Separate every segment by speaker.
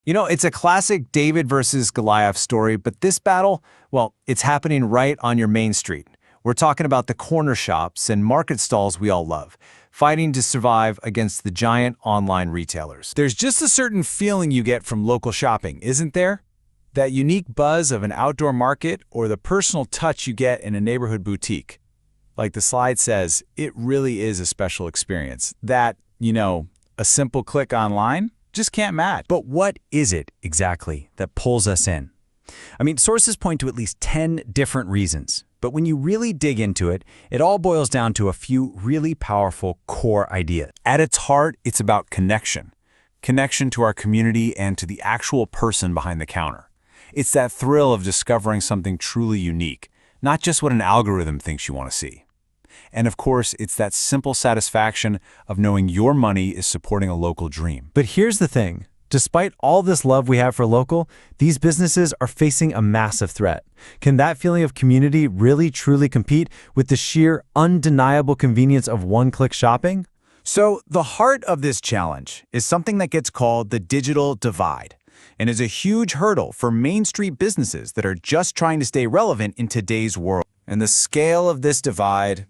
Speaker 1: It's a classic David versus Goliath story, but this battle, well, it's happening right on your main street. We're talking about the corner shops and market stalls we all love, fighting to survive against the giant online retailers. There's just a certain feeling you get from local shopping, isn't there? That unique buzz of an outdoor market or the personal touch you get in a neighborhood boutique. Like the slide says, it really is a special experience that, a simple click online just can't match. But what is it exactly that pulls us in? Sources point to at least 10 different reasons. But when you really dig into it, it all boils down to a few really powerful core ideas. At its heart, it's about connection. Connection to our community and to the actual person behind the counter. It's that thrill of discovering something truly unique, not just what an algorithm thinks you want to see. And of course, it's that simple satisfaction of knowing your money is supporting a local dream. But here's the thing. Despite all this love we have for local, these businesses are facing a massive threat. Can that feeling of community really truly compete with the sheer, undeniable convenience of one-click shopping? So the heart of this challenge is something that gets called the digital divide, and is a huge hurdle for Main Street businesses that are just trying to stay relevant in today's world. And the scale of this divide,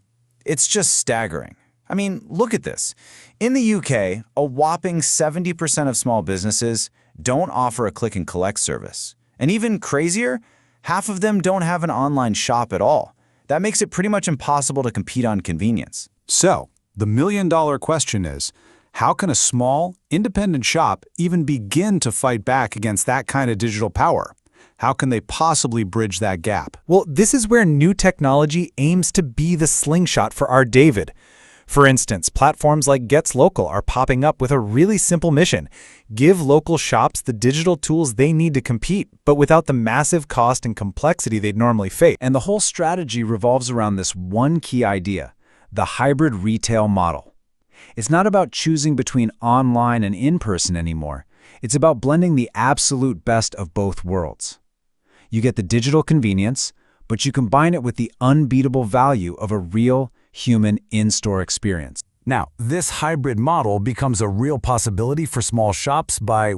Speaker 1: it's just staggering. Look at this. In the UK, a whopping 70% of small businesses don't offer a click and collect service. And even crazier, half of them don't have an online shop at all. That makes it pretty much impossible to compete on convenience.
Speaker 2: So, the million-dollar question is, how can a small, independent shop even begin to fight back against that kind of digital power? How can they possibly bridge that gap?
Speaker 1: Well, this is where new technology aims to be the slingshot for our David. For instance, platforms like Getslocal are popping up with a really simple mission. Give local shops the digital tools they need to compete, but without the massive cost and complexity they'd normally face. And the whole strategy revolves around this one key idea, the hybrid retail model. It's not about choosing between online and in-person anymore. It's about blending the absolute best of both worlds. You get the digital convenience, but you combine it with the unbeatable value of a real, human in-store experience.
Speaker 2: Now, this hybrid model becomes a real possibility for small shops by,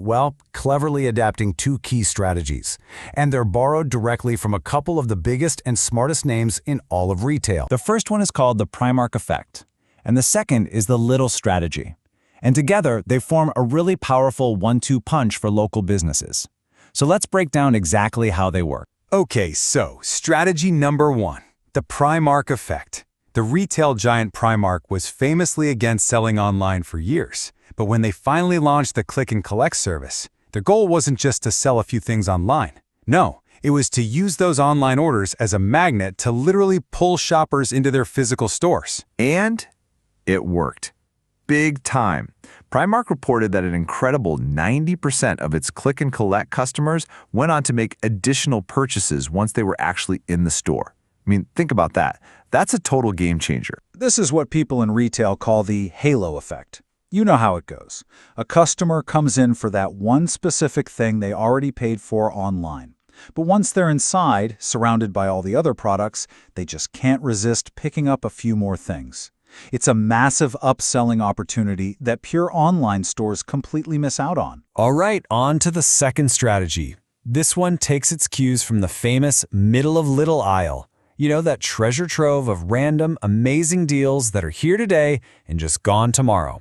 Speaker 2: cleverly adapting two key strategies. And they're borrowed directly from a couple of the biggest and smartest names in all of retail.
Speaker 1: The first one is called the Primark effect, and the second is the Little strategy. And together, they form a really powerful one-two punch for local businesses. So let's break down exactly how they work.
Speaker 2: Okay, so strategy number 1, the Primark effect. The retail giant Primark was famously against selling online for years, but when they finally launched the click and collect service, their goal wasn't just to sell a few things online. No, it was to use those online orders as a magnet to literally pull shoppers into their physical stores.
Speaker 3: And it worked. Big time. Primark reported that an incredible 90% of its click and collect customers went on to make additional purchases once they were actually in the store. Think about that. That's a total game changer.
Speaker 4: This is what people in retail call the halo effect. You know how it goes. A customer comes in for that one specific thing they already paid for online. But once they're inside, surrounded by all the other products, they just can't resist picking up a few more things. It's a massive upselling opportunity that pure online stores completely miss out on.
Speaker 1: All right, on to the second strategy. This one takes its cues from the famous middle of little aisle. That treasure trove of random, amazing deals that are here today and just gone tomorrow.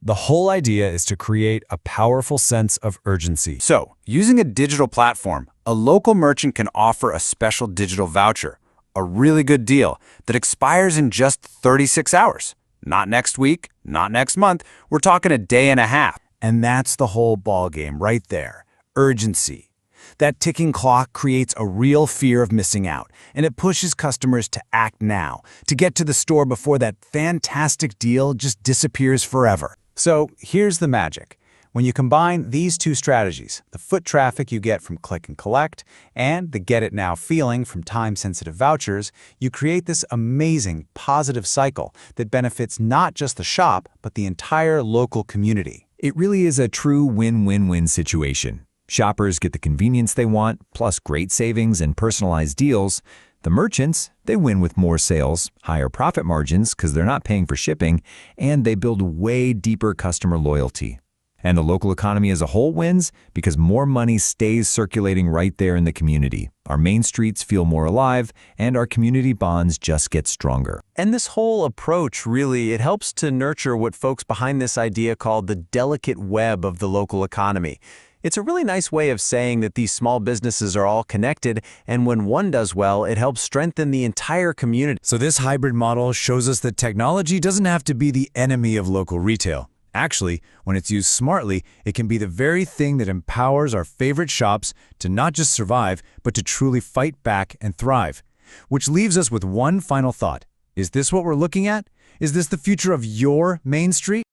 Speaker 1: The whole idea is to create a powerful sense of urgency.
Speaker 2: So, using a digital platform, a local merchant can offer a special digital voucher, a really good deal that expires in just 36 hours. Not next week, not next month, we're talking a day and a half.
Speaker 1: And that's the whole ballgame right there, urgency. That ticking clock creates a real fear of missing out, and it pushes customers to act now, to get to the store before that fantastic deal just disappears forever. So here's the magic. When you combine these two strategies, the foot traffic you get from click and collect and the get it now feeling from time-sensitive vouchers, you create this amazing positive cycle that benefits not just the shop, but the entire local community.
Speaker 5: It really is a true win-win-win situation. Shoppers get the convenience they want, plus great savings and personalized deals. The merchants, they win with more sales, higher profit margins because they're not paying for shipping, and they build way deeper customer loyalty. And the local economy as a whole wins because more money stays circulating right there in the community. Our main streets feel more alive, and our community bonds just get stronger.
Speaker 1: And this whole approach really, it helps to nurture what folks behind this idea call the delicate web of the local economy. It's a really nice way of saying that these small businesses are all connected, and when one does well, it helps strengthen the entire community.
Speaker 2: So this hybrid model shows us that technology doesn't have to be the enemy of local retail. Actually, when it's used smartly, it can be the very thing that empowers our favorite shops to not just survive, but to truly fight back and thrive. Which leaves us with one final thought. Is this what we're looking at? Is this the future of your Main Street?